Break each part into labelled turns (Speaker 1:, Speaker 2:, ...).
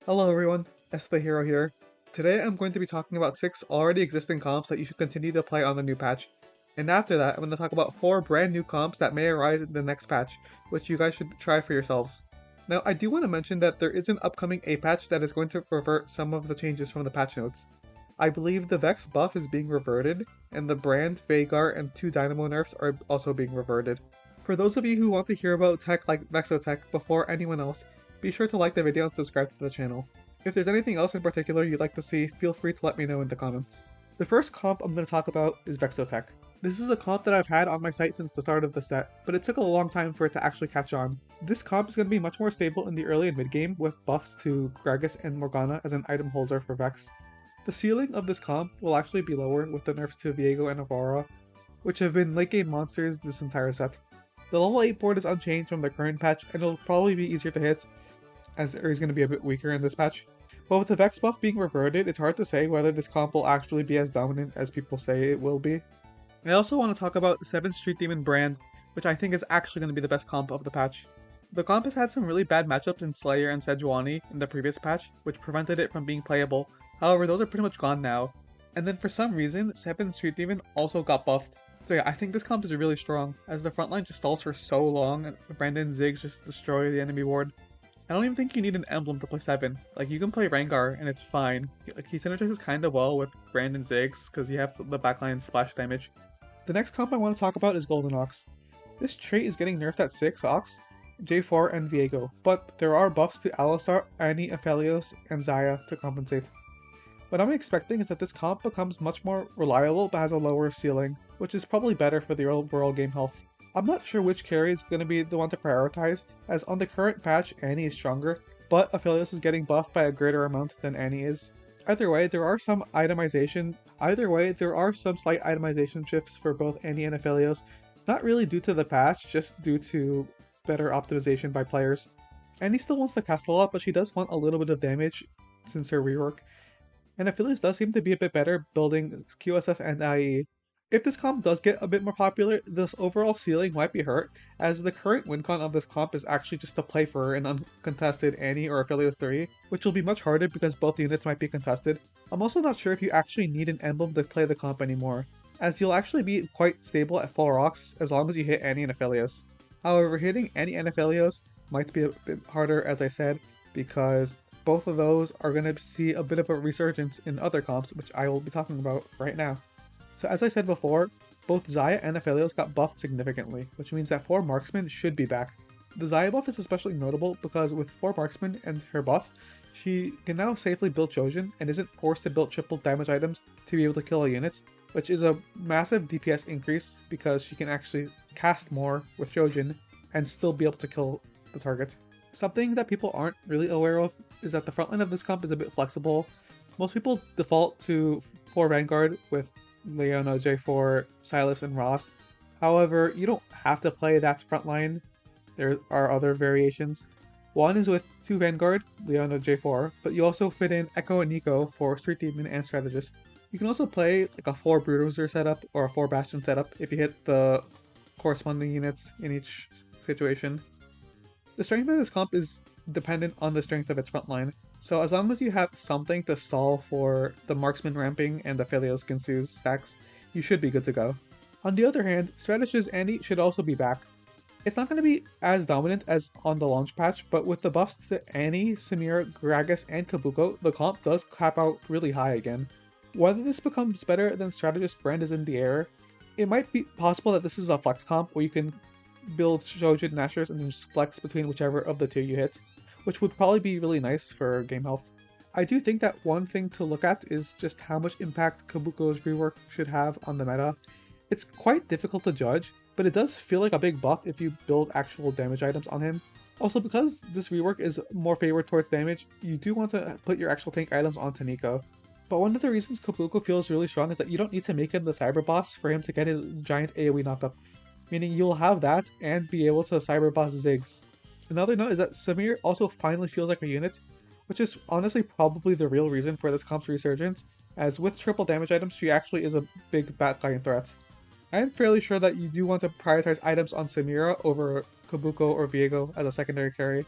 Speaker 1: Hello everyone, STheHero here. Today I'm going to be talking about 6 already existing comps that you should continue to play on the new patch. And after that, I'm going to talk about 4 brand new comps that may arise in the next patch, which you guys should try for yourselves. Now, I do want to mention that there is an upcoming A patch that is going to revert some of the changes from the patch notes. I believe the Vex buff is being reverted, and the Brand, Vanguard, and 2 Dynamo nerfs are also being reverted. For those of you who want to hear about tech like Vexotech before anyone else, be sure to like the video and subscribe to the channel. If there's anything else in particular you'd like to see, feel free to let me know in the comments. The first comp I'm going to talk about is Vexotech. This is a comp that I've had on my site since the start of the set, but it took a long time for it to actually catch on. This comp is going to be much more stable in the early and mid game with buffs to Gragas and Morgana as an item holder for Vex. The ceiling of this comp will actually be lower with the nerfs to Viego and Aurora, which have been late game monsters this entire set. The level 8 board is unchanged from the current patch and it'll probably be easier to hit, as Ares is going to be a bit weaker in this patch. But with the Vex buff being reverted, it's hard to say whether this comp will actually be as dominant as people say it will be. I also want to talk about 7 Street Demon Brand, which I think is actually going to be the best comp of the patch. The comp has had some really bad matchups in Slayer and Sejuani in the previous patch, which prevented it from being playable. However, those are pretty much gone now. And then for some reason, 7 Street Demon also got buffed. So yeah, I think this comp is really strong, as the frontline just stalls for so long and Brandon Ziggs just destroy the enemy ward. I don't even think you need an emblem to play 7. Like, you can play Rengar and it's fine. Like, he synergizes kinda well with Brandon Ziggs because you have the backline splash damage. The next comp I want to talk about is Golden Ox. This trait is getting nerfed at 6 Ox, J4, and Viego, but there are buffs to Alistar, Annie, Aphelios, and Zyra to compensate. What I'm expecting is that this comp becomes much more reliable but has a lower ceiling, which is probably better for the overall game health. I'm not sure which carry is going to be the one to prioritize, as on the current patch Annie is stronger, but Aphelios is getting buffed by a greater amount than Annie is. Either way, there are some slight itemization shifts for both Annie and Aphelios, not really due to the patch, just due to better optimization by players. Annie still wants to cast a lot, but she does want a little bit of damage since her rework. And Aphelios does seem to be a bit better building QSS and IE. If this comp does get a bit more popular, this overall ceiling might be hurt, as the current win con of this comp is actually just to play for an uncontested Annie or Aphelios 3, which will be much harder because both units might be contested. I'm also not sure if you actually need an emblem to play the comp anymore, as you'll actually be quite stable at full rocks as long as you hit Annie and Aphelios. However, hitting Annie and Aphelios might be a bit harder, as I said, because both of those are going to see a bit of a resurgence in other comps, which I will be talking about right now. So as I said before, both Zyra and Aphelios got buffed significantly, which means that 4 Marksmen should be back. The Zyra buff is especially notable because with 4 Marksmen and her buff, she can now safely build Trojan and isn't forced to build triple damage items to be able to kill a unit, which is a massive DPS increase because she can actually cast more with Trojan and still be able to kill the target. Something that people aren't really aware of is that the frontline of this comp is a bit flexible. Most people default to 4 Vanguard with Leona, J4, Silas, and Ross. However, you don't have to play that frontline. There are other variations. One is with 2 Vanguard, Leona, J4, but you also fit in Echo and Nico for Street Demon and Strategist. You can also play like a 4 Bruiser setup or a 4 Bastion setup if you hit the corresponding units in each situation. The strength of this comp is dependent on the strength of its frontline, so as long as you have something to stall for the Marksman ramping and the Aphelios Ginsu's stacks, you should be good to go. On the other hand, Strategist Annie should also be back. It's not going to be as dominant as on the launch patch, but with the buffs to Annie, Samira, Gragas, and Kabuko, the comp does cap out really high again. Whether this becomes better than Strategist Brand is in the air. It might be possible that this is a flex comp where you can build Shojin Nashers and just flex between whichever of the 2 you hit, which would probably be really nice for game health. I do think that one thing to look at is just how much impact Kabuko's rework should have on the meta. It's quite difficult to judge, but it does feel like a big buff if you build actual damage items on him. Also, because this rework is more favored towards damage, you do want to put your actual tank items onto Nico. But one of the reasons Kabuko feels really strong is that you don't need to make him the cyber boss for him to get his giant AoE knocked up, meaning you'll have that and be able to cyber boss Ziggs. Another note is that Samir also finally feels like a unit, which is honestly probably the real reason for this comp's resurgence, as with triple damage items she actually is a big backline threat. I am fairly sure that you do want to prioritize items on Samira over Kabuko or Viego as a secondary carry.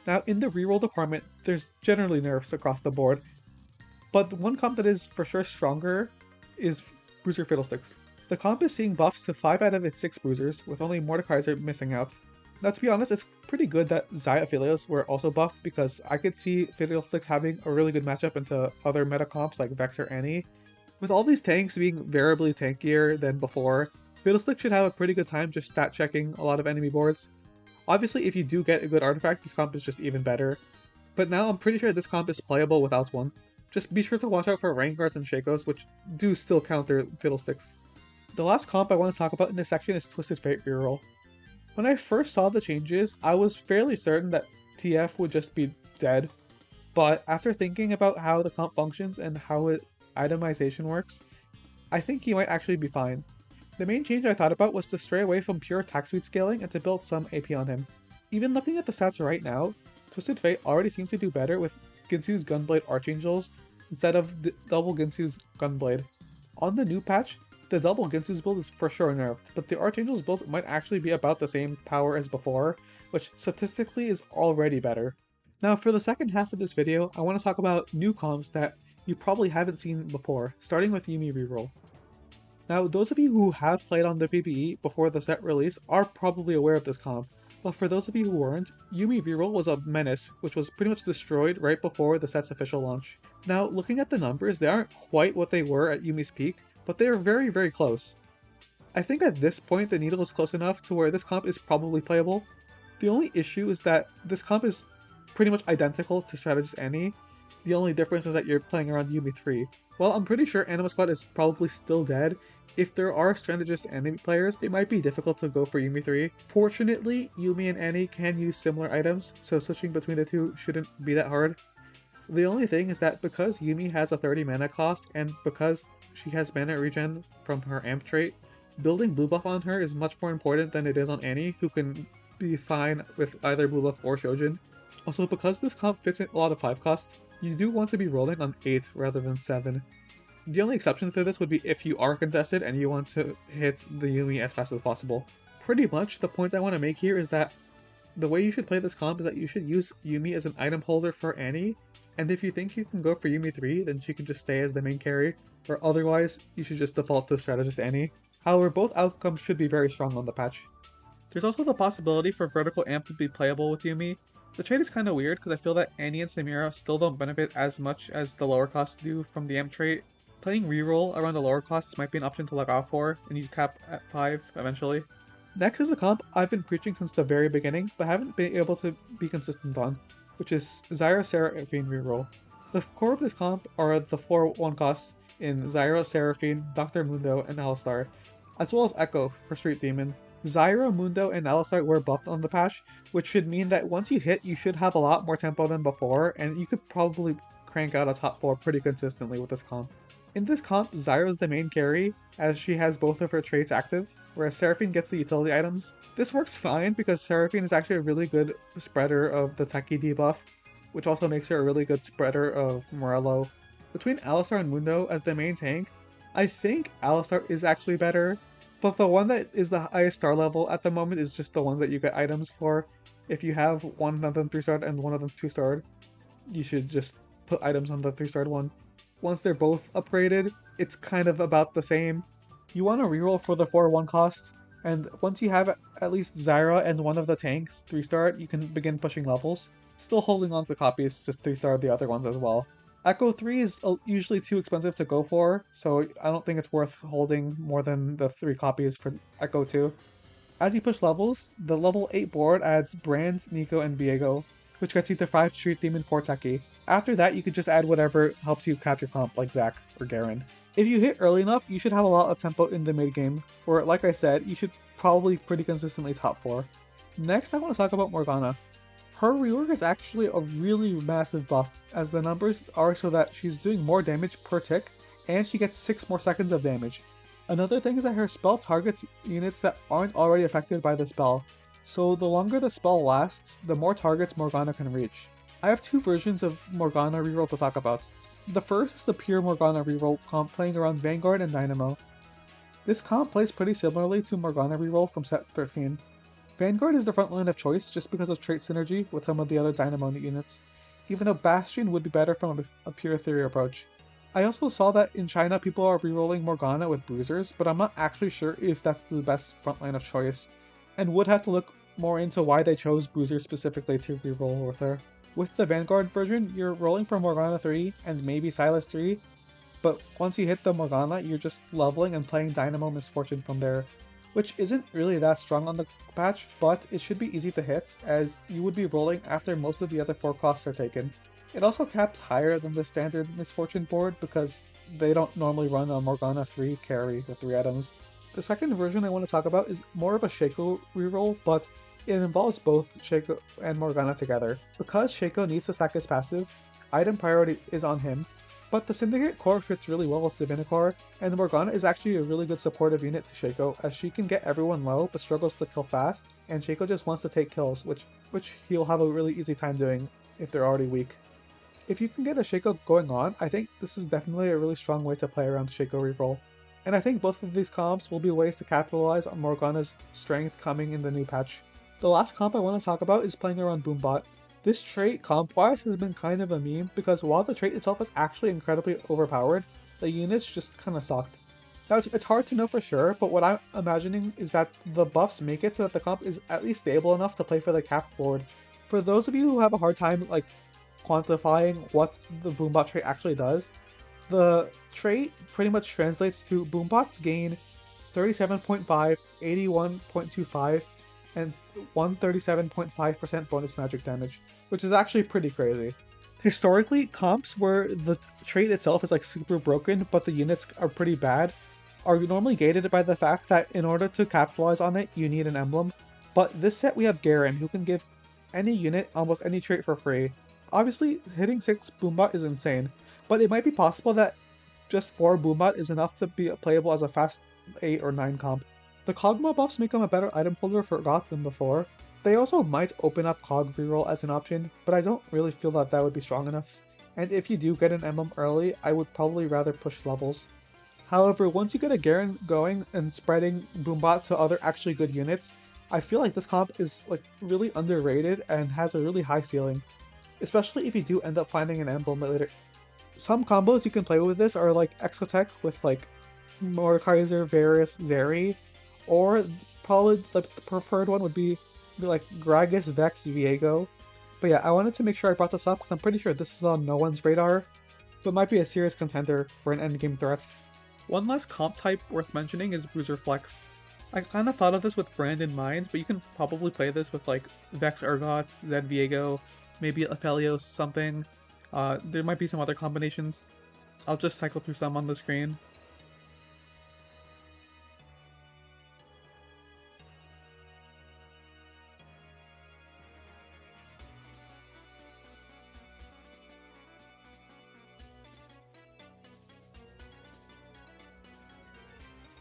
Speaker 1: Now, in the reroll department, there's generally nerfs across the board, but the one comp that is for sure stronger is Bruiser Fiddlesticks. The comp is seeing buffs to 5 out of its 6 bruisers, with only Mordekaiser missing out. Now, to be honest, it's pretty good that Zyra Aphelios were also buffed, because I could see Fiddlesticks having a really good matchup into other meta comps like Vex or Annie. With all these tanks being variably tankier than before, Fiddlesticks should have a pretty good time just stat checking a lot of enemy boards. Obviously, if you do get a good artifact, this comp is just even better. But now I'm pretty sure this comp is playable without one. Just be sure to watch out for Vanguards and Shacos, which do still counter Fiddlesticks. The last comp I want to talk about in this section is Twisted Fate Reroll. When I first saw the changes, I was fairly certain that TF would just be dead, but after thinking about how the comp functions and how itemization works, I think he might actually be fine. The main change I thought about was to stray away from pure attack speed scaling and to build some AP on him. Even looking at the stats right now, Twisted Fate already seems to do better with Ginsu's Gunblade Archangels instead of the double Ginsu's Gunblade. On the new patch, the double Ginsu's build is for sure nerfed, but the Archangel's build might actually be about the same power as before, which statistically is already better. Now for the second half of this video, I want to talk about new comps that you probably haven't seen before, starting with Yuumi Reroll. Now those of you who have played on the PvE before the set release are probably aware of this comp, but for those of you who weren't, Yuumi Reroll was a menace, which was pretty much destroyed right before the set's official launch. Now looking at the numbers, they aren't quite what they were at Yuumi's peak, but they are very, very close. I think at this point the needle is close enough to where this comp is probably playable. The only issue is that this comp is pretty much identical to Strategist Annie. The only difference is that you're playing around Yuumi 3. While I'm pretty sure Anima Squad is probably still dead, if there are Strategist Annie players, it might be difficult to go for Yuumi 3. Fortunately, Yuumi and Annie can use similar items, so switching between the two shouldn't be that hard. The only thing is that because Yuumi has a 30 mana cost, and because she has mana regen from her amp trait, building blue buff on her is much more important than it is on Annie, who can be fine with either blue buff or Shojin. Also, because this comp fits in a lot of 5 costs, you do want to be rolling on 8 rather than 7. The only exception to this would be if you are contested and you want to hit the Yuumi as fast as possible. Pretty much the point I want to make here is that the way you should play this comp is that you should use Yuumi as an item holder for Annie, and if you think you can go for Yuumi 3, then she can just stay as the main carry, or otherwise, you should just default to Strategist Annie. However, both outcomes should be very strong on the patch. There's also the possibility for Vertical Amp to be playable with Yuumi. The trait is kind of weird because I feel that Annie and Samira still don't benefit as much as the lower costs do from the Amp trait. Playing reroll around the lower costs might be an option to look out for, and you cap at 5 eventually. Next is a comp I've been preaching since the very beginning, but haven't been able to be consistent on, which is Zyra Seraphine Reroll. The core of this comp are the 4/1 costs in Zyra, Seraphine, Dr. Mundo, and Alistar, as well as Echo for Street Demon. Zyra, Mundo, and Alistar were buffed on the patch, which should mean that once you hit, you should have a lot more tempo than before, and you could probably crank out a top 4 pretty consistently with this comp. In this comp, Zyra is the main carry, as she has both of her traits active, whereas Seraphine gets the utility items. This works fine because Seraphine is actually a really good spreader of the Techie debuff, which also makes her a really good spreader of Morello. Between Alistar and Mundo as the main tank, I think Alistar is actually better, but the one that is the highest star level at the moment is just the one that you get items for. If you have one of them 3-starred and one of them 2-starred, you should just put items on the 3-starred one. Once they're both upgraded, it's kind of about the same. You want to reroll for the 4/1 costs, and once you have at least Zyra and one of the tanks 3-starred, you can begin pushing levels. Still holding on to copies, just 3-star the other ones as well. Echo 3 is usually too expensive to go for, so I don't think it's worth holding more than the 3 copies for Echo 2. As you push levels, the level 8 board adds Brand, Nico, and Viego, which gets you to 5 Street Demon 4 Techie. After that, you could just add whatever helps you cap your comp, like Zac or Garen. If you hit early enough, you should have a lot of tempo in the mid game, where, like I said, you should probably pretty consistently top 4. Next, I want to talk about Morgana. Her rework is actually a really massive buff, as the numbers are so that she's doing more damage per tick, and she gets 6 more seconds of damage. Another thing is that her spell targets units that aren't already affected by the spell, so the longer the spell lasts, the more targets Morgana can reach. I have 2 versions of Morgana reroll to talk about. The first is the pure Morgana reroll comp playing around Vanguard and Dynamo. This comp plays pretty similarly to Morgana reroll from set 13. Vanguard is the front line of choice just because of trait synergy with some of the other Dynamo units, even though Bastion would be better from a pure theory approach. I also saw that in China people are rerolling Morgana with Bruisers, but I'm not actually sure if that's the best front line of choice, and would have to look more into why they chose Bruiser specifically to reroll with her. With the Vanguard version, you're rolling for Morgana 3 and maybe Silas 3, but once you hit the Morgana, you're just leveling and playing Dynamo Misfortune from there, which isn't really that strong on the patch, but it should be easy to hit, as you would be rolling after most of the other 4 costs are taken. It also caps higher than the standard Misfortune board because they don't normally run a Morgana 3 carry with 3 items. The second version I want to talk about is more of a Shaco reroll, but it involves both Shaco and Morgana together. Because Shaco needs to stack his passive, item priority is on him, but the Syndicate core fits really well with Divinicorp, and Morgana is actually a really good supportive unit to Shaco, as she can get everyone low but struggles to kill fast, and Shaco just wants to take kills, which he'll have a really easy time doing if they're already weak. If you can get a Shaco going on, I think this is definitely a really strong way to play around Shaco reroll. And I think both of these comps will be ways to capitalize on Morgana's strength coming in the new patch. The last comp I want to talk about is playing around Boombot. This trait, comp-wise, has been kind of a meme because while the trait itself is actually incredibly overpowered, the units just kinda sucked. Now it's hard to know for sure, but what I'm imagining is that the buffs make it so that the comp is at least stable enough to play for the cap board. For those of you who have a hard time quantifying what the Boombot trait actually does, the trait pretty much translates to Boombots gain 37.5, 81.25, and 137.5% bonus magic damage, which is actually pretty crazy. Historically, comps where the trait itself is super broken, but the units are pretty bad, are normally gated by the fact that in order to capitalize on it, you need an emblem. But this set we have Garen, who can give any unit almost any trait for free. Obviously, hitting 6 Boombot is insane, but it might be possible that just 4 Boombot is enough to be playable as a fast 8 or 9 comp. The Kog'Maw buffs make him a better item holder for Goth than before. They also might open up Cog reroll as an option, but I don't really feel that that would be strong enough. And if you do get an emblem early, I would probably rather push levels. However, once you get a Garen going and spreading Boombot to other actually good units, I feel like this comp is really underrated and has a really high ceiling. Especially if you do end up finding an emblem later. Some combos you can play with this are Vexotech with Mordekaiser, Varus, Zeri, or probably the preferred one would be Gragas, Vex, Viego. But yeah, I wanted to make sure I brought this up because I'm pretty sure this is on no one's radar, but might be a serious contender for an endgame threat. One last comp type worth mentioning is Bruiser Flex. I kind of thought of this with Brand in mind, but you can probably play this with Vex Urgot, Zed Viego, maybe Aphelios something. There might be some other combinations. I'll just cycle through some on the screen.